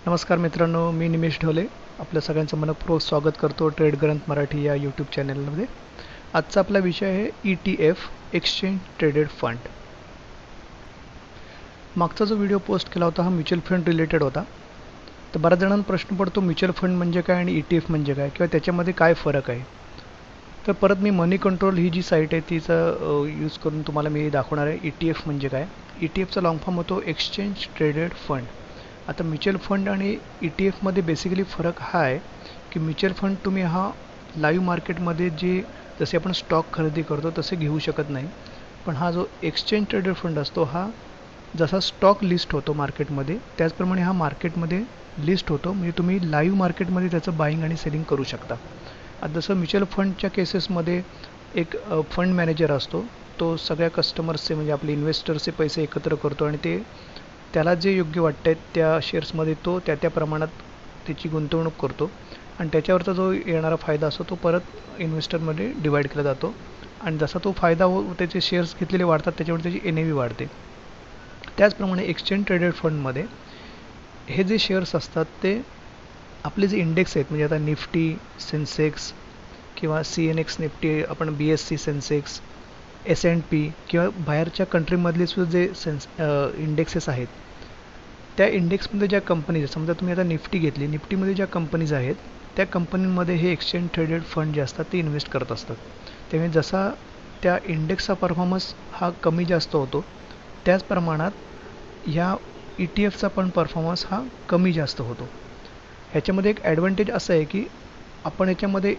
नमस्कार मित्रांनो, मी निमेश ढोले आपल्या सगळ्यांचं मनपूर्वक स्वागत करतो ट्रेड ग्रंथ मराठी या यूट्यूब चॅनलमध्ये. आजचा आपला विषय आहे ETF एक्सचेंज ट्रेडेड फंड. मागचा जो व्हिडिओ पोस्ट केला होता हा म्युच्युअल फंड रिलेटेड होता. तर बऱ्याच जणांना प्रश्न पडतो म्युच्युअल फंड म्हणजे काय आणि ETF म्हणजे काय किंवा त्याच्यामध्ये काय फरक आहे. तर परत मी मनी कंट्रोल ही जी साईट आहे तिचा यूज करून तुम्हाला मी दाखवणार आहे ETF म्हणजे काय. ETFचा लॉंग फॉर्म होतो एक्सचेंज ट्रेडेड फंड. आता म्युच्युअल फंड आणि ETF मध्ये बेसिकली फरक हा आहे की म्युच्युअल फंड तुम्ही हा लाईव्ह मार्केटमध्ये जे जसे आपण स्टॉक खरेदी करतो तसे घेऊ शकत नाही. पण हा जो एक्सचेंज ट्रेडेड फंड असतो हा जसा स्टॉक लिस्ट होतो मार्केटमध्ये त्याचप्रमाणे हा मार्केटमध्ये लिस्ट होतो, म्हणजे तुम्ही लाईव्ह मार्केटमध्ये त्याचं बाईंग आणि सेलिंग करू शकता. आता जसं म्युच्युअल फंडच्या केसेसमध्ये एक फंड मॅनेजर असतो, तो सगळ्या कस्टमर्सचे म्हणजे आपले इन्व्हेस्टर्सचे पैसे एकत्र करतो आणि त्याला जे योग्य वाटतं त्या शेअर्समध्ये तो त्या प्रमाणात त्याची गुंतवणूक करतो आणि त्याच्यावरचा जो येणारा फायदा असतो तो परत इन्व्हेस्टरमध्ये डिवाईड केला जातो आणि जसा तो फायदा त्याचे शेअर्स घेतलेले वाढतात त्याच्यावर त्याची NAV वाढते. त्याचप्रमाणे एक्सचेंज ट्रेडेड फंडमध्ये हे जे शेअर्स असतात ते आपले जे इंडेक्स आहेत म्हणजे आता निफ्टी, सेन्सेक्स किंवा CNX निफ्टी, आपण BSC सेन्सेक्स, S&P किंवा बाहेरच्या कंट्रीमधले सुद्धा जे इंडेक्सेस आहेत त्या इंडेक्समध्ये ज्या कंपनीज, समजा तुम्ही आता निफ्टी घेतली, निफ्टीमध्ये ज्या कंपनीज आहेत त्या कंपनींमध्ये हे एक्सचेंज ट्रेडेड फंड जे असतात ते इन्व्हेस्ट करत असतात. त्यामुळे जसा त्या इंडेक्सचा परफॉर्मन्स हा कमी जास्त होतो त्याच प्रमाणात ह्या ETFचा पण परफॉर्मन्स हा कमी जास्त होतो. ह्याच्यामध्ये एक ॲडव्हान्टेज असं आहे की आपण याच्यामध्ये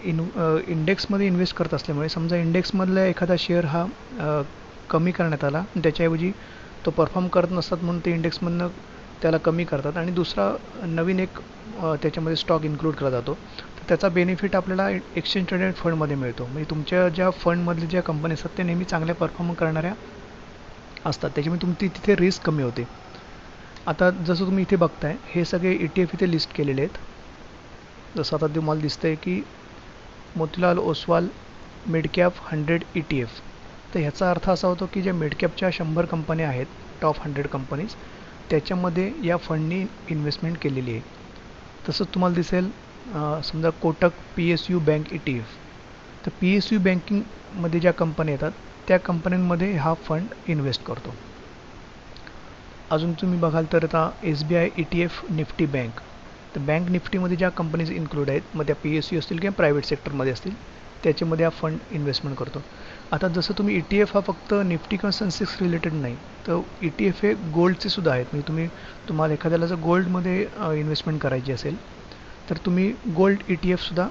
इंडेक्समध्ये इन्व्हेस्ट करत असल्यामुळे समजा इंडेक्समधला एखादा शेअर हा कमी करण्यात आला आणि त्याच्याऐवजी तो परफॉर्म करत नसतात म्हणून ते इंडेक्समधनं त्याला कमी करतात आणि दुसरा नवीन एक त्याच्यामध्ये स्टॉक इन्क्लूड केला जातो. तर त्याचा बेनिफिट आपल्याला एक्सचेंज ट्रेडेड फंडमध्ये मिळतो. म्हणजे तुमच्या ज्या फंडमधल्या ज्या कंपनी असतात त्या नेहमी चांगल्या परफॉर्म करणाऱ्या असतात, त्याच्यामुळे तुमची तिथे रिस्क कमी होते. आता जसं तुम्ही इथे बघताय हे सगळे ETF इथे लिस्ट केलेले आहेत. जसं आता तुम्हाला दिसतंय की Motilal Oswal mid cap 100 ETF. तर ह्याचा अर्थ असा होतो की ज्या मिड कॅपच्या 100 कंपन्या आहेत, टॉप 100 कंपनीज, त्याच्यामध्ये या फंडनी इन्व्हेस्टमेंट केलेली आहे. तसंच तुम्हाला दिसेल समजा कोटक PSU बँक ETF. तर PSU बँकिंगमध्ये ज्या कंपन्या येतात त्या कंपन्यांमध्ये हा फंड इन्व्हेस्ट करतो. अजून तुम्ही बघाल तर आता SBI ETF निफ्टी बँक. तर बँक निफ्टीमध्ये ज्या कंपनीज इन्क्लूड आहेत मग त्या PSU असतील किंवा प्रायव्हेट सेक्टरमध्ये असतील त्याच्यामध्ये हा फंड इन्व्हेस्टमेंट करतो. आता जसं तुम्ही ETF हा फक्त निफ्टी किंवा सेन्सेक्स रिलेटेड नाही, तर ETF हे गोल्डचे सुद्धा आहेत. म्हणजे तुम्हाला एखाद्याला जर गोल्डमध्ये इन्व्हेस्टमेंट करायची असेल तर तुम्ही गोल्ड ETF सुद्धा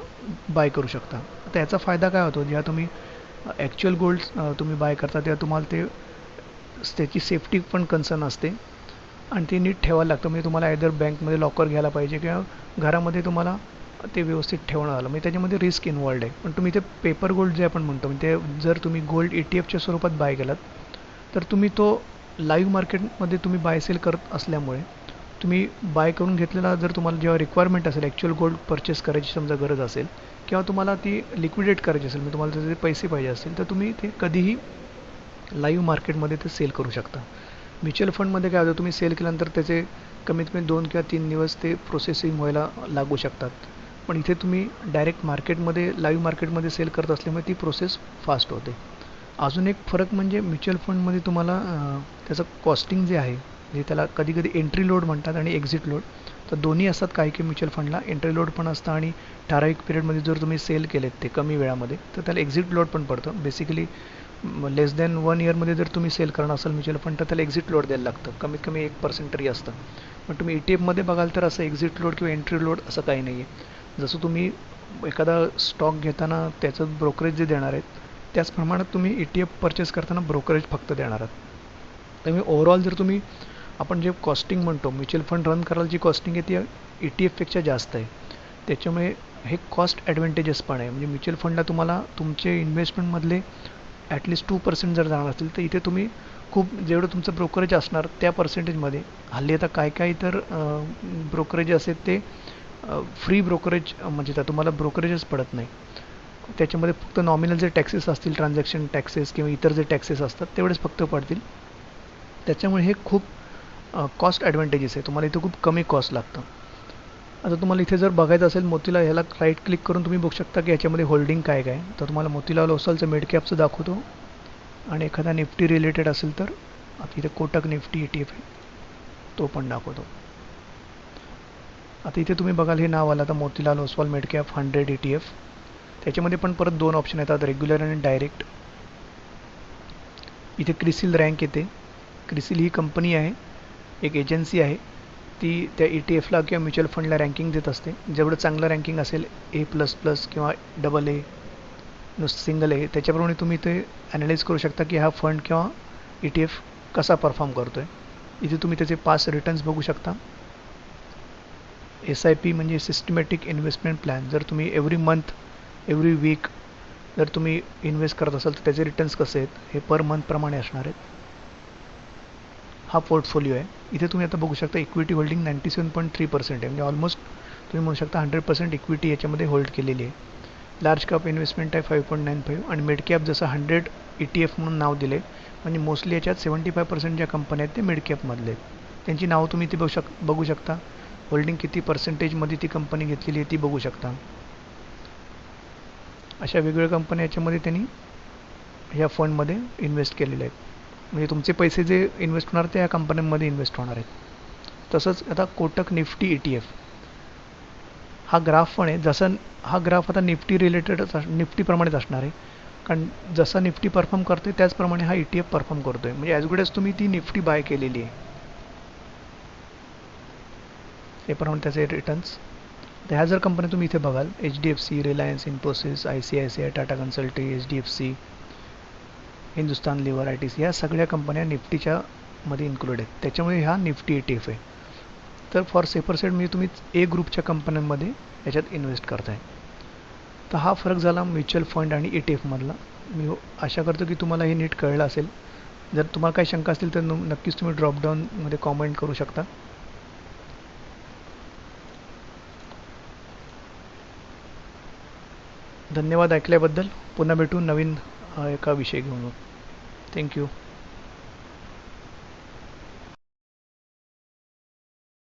बाय करू शकता. आता याचा फायदा काय होतो, जेव्हा तुम्ही ॲक्च्युअल गोल्ड तुम्ही बाय करता तेव्हा तुम्हाला त्याची सेफ्टी पण कन्सर्न असते आणि ते नीट ठेवायला लागतं. म्हणजे तुम्हाला आयदर बँकमध्ये लॉकर घ्यायला पाहिजे किंवा घरामध्ये तुम्हाला ते व्यवस्थित ठेवणं आलं, म्हणजे त्याच्यामध्ये रिस्क इन्वॉल्ड आहे. पण तुम्ही ते पेपर गोल्ड जे आपण म्हणतो म्हणजे ते जर तुम्ही गोल्ड ETFच्या स्वरूपात बाय केलात तर तुम्ही तो लाईव्ह मार्केटमध्ये तुम्ही बाय सेल करत असल्यामुळे तुम्ही बाय करून घेतलेला जर तुम्हाला जेव्हा रिक्वायरमेंट असेल ॲक्च्युअल गोल्ड परचेस करायची समजा गरज असेल किंवा तुम्हाला ती लिक्विडेट करायची असेल म्हणजे तुम्हाला त्याचे पैसे पाहिजे असतील तर तुम्ही ते कधीही लाईव्ह मार्केटमध्ये ते सेल करू शकता. म्युच्युअल फंडमध्ये काय होतं, तुम्ही सेल केल्यानंतर त्याचे कमीत कमी 2 किंवा 3 दिवस ते प्रोसेसिंग व्हायला लागू शकतात. पण इथे तुम्ही डायरेक्ट मार्केटमध्ये लाईव्ह मार्केटमध्ये सेल करत असल्यामुळे ती प्रोसेस फास्ट होते. अजून एक फरक म्हणजे म्युच्युअल फंडमध्ये तुम्हाला त्याचं कॉस्टिंग जे आहे म्हणजे त्याला कधी कधी एंट्री लोड म्हणतात आणि एक्झिट लोड. तर दोन्ही असतात. काही म्युच्युअल फंडला एंट्री लोड पण असतं आणि ठराविक पिरियडमध्ये जर तुम्ही सेल केलेत ते कमी वेळामध्ये तर त्याला एक्झिट लोड पण पडतं. बेसिकली लेस दॅन 1 इयरमध्ये जर तुम्ही सेल करणार असाल म्युच्युअल फंड तर त्याला एक्झिट लोड द्यायला लागतं, कमीत कमी 1% तरी असतं. पण तुम्ही ETFमध्ये बघाल तर असं एक्झिट लोड किंवा एंट्री लोड असं काही नाही आहे. जसं तुम्ही एखादा स्टॉक घेताना त्याचं ब्रोकरेज जे देणार आहेत त्याच प्रमाणात तुम्ही ETF परचेस करताना ब्रोकरेज फक्त देणार आहात. त्यामुळे ओव्हरऑल जर तुम्ही आपण जे कॉस्टिंग म्हणतो म्युच्युअल फंड रन करायला जी कॉस्टिंग आहे ती ETFपेक्षा जास्त आहे. त्याच्यामुळे हे कॉस्ट ॲडव्हान्टेजेस पण आहे. म्हणजे म्युच्युअल फंडला तुम्हाला तुमचे इन्व्हेस्टमेंटमधले ॲटलिस्ट 2% जर जाणार असतील तर इथे तुम्ही खूप जेवढं तुमचं ब्रोकरेज असणार त्या पर्सेंटेजमध्ये हल्ली आता काय तर ब्रोकरेज असेल ते फ्री ब्रोकरेज म्हणजे त्या तुम्हाला ब्रोकरेजच पडत नाही. त्याच्यामध्ये फक्त नॉमिनल जे टॅक्सेस असतील, ट्रान्झॅक्शन टॅक्सेस किंवा इतर जे टॅक्सेस असतात तेवढेच फक्त पडतील. त्याच्यामुळे हे खूप कॉस्ट ॲडव्हान्टेजेस आहे. तुम्हाला इथं खूप कमी कॉस्ट लागतं. आता तुम्हाला इथे जर बघायचं असेल मोतीलाल, ह्याला राईट क्लिक करून तुम्ही बघू शकता की ह्याच्यामध्ये होल्डिंग काय काय. तर तुम्हाला मोतीलाल ओस्वालचं मिड कॅपचं दाखवतो आणि एखादा निफ्टी रिलेटेड असेल तर आता इथे कोटक निफ्टी ETF आहे तो पण दाखवतो. आता इथे तुम्ही बघाल हे नाव आलं आता Motilal Oswal mid cap 100 ETF. त्याच्यामध्ये पण परत 2 ऑप्शन येतात, रेग्युलर आणि डायरेक्ट. इथे क्रिसिल रँक येते. क्रिसिल ही कंपनी आहे, एक एजन्सी आहे, ती त्या ETFला किंवा म्युच्युअल फंडला रँकिंग देत असते. जेवढं चांगलं रँकिंग असेल A++ किंवा AA नुसतं सिंगल A, त्याच्याप्रमाणे तुम्ही ते ॲनालाइज करू शकता की हा फंड किंवा ETF कसा परफॉर्म करतो आहे. इथे तुम्ही त्याचे पास रिटर्न्स बघू शकता. SIP म्हणजे सिस्टमॅटिक इन्व्हेस्टमेंट प्लॅन. जर तुम्ही एव्हरी मंथ एव्हरी वीक जर तुम्ही इन्व्हेस्ट करत असाल तर त्याचे रिटर्न्स कसे आहेत हे पर मंथ प्रमाणे असणार आहेत. हा पोर्टफोलिओ आहे. इथे तुम्ही आता बघू शकता इक्विटी होल्डिंग 97.3% आहे, म्हणजे ऑलमोस्ट तुम्ही म्हणू शकता 100% इक्विटी याच्यामध्ये होल्ड केलेली आहे. लार्ज कॅप इन्व्हेस्टमेंट आहे 5.95 आणि मिड कॅप जसं 100 ETF म्हणून नाव दिले, म्हणजे मोस्टली याच्यात 75% ज्या कंपन्या आहेत ते मिड कॅपमधले आहेत. त्यांची नावं तुम्ही इथे बघू शकता. होल्डिंग किती पर्सेंटेजमध्ये ती कंपनी घेतलेली आहे ती बघू शकता. अशा वेगवेगळ्या कंपन्या याच्यामध्ये त्यांनी ह्या फंडमध्ये इन्व्हेस्ट केलेले आहेत. म्हणजे तुमचे पैसे जे इन्व्हेस्ट होणार ते या कंपन्यांमध्ये इन्व्हेस्ट होणार आहेत. तसंच आता कोटक निफ्टी ETF हा ग्राफ पण आहे. जसं हा ग्राफ आता निफ्टी रिलेटेडच निफ्टीप्रमाणेच असणार आहे, कारण जसा निफ्टी परफॉर्म करते त्याचप्रमाणे हा ETF परफॉर्म करतोय. म्हणजे ॲज गुड ॲज तुम्ही ती निफ्टी बाय केलेली आहे हे प्रमाणे त्याचे रिटर्न्स. तर ह्या जर कंपन्या तुम्ही इथे बघाल HDFC, Reliance, Infosys, ICICI, Tata consultancy, HDFC, Hindustan Lever, ITC, ह्या सगळ्या कंपन्या निफ्टीच्या मध्ये इन्क्लूड आहेत. त्याच्यामुळे हा निफ्टी ETF आहे. तर फॉर सेपर साईड म्हणजे तुम्ही A ग्रुपच्या कंपन्यांमध्ये याच्यात इन्व्हेस्ट करताय. तर हा फरक झाला म्युच्युअल फंड आणि ETF मधला. मी आशा करतो की तुम्हाला हे नीट कळलं असेल. जर तुम्हाला काही शंका असतील तर नक्कीच तुम्ही ड्रॉपडाऊनमध्ये कॉमेंट करू शकता. धन्यवाद ऐकल्याबद्दल. पुन्हा भेटू नवीन एका विषय घेऊन. थँक्यू.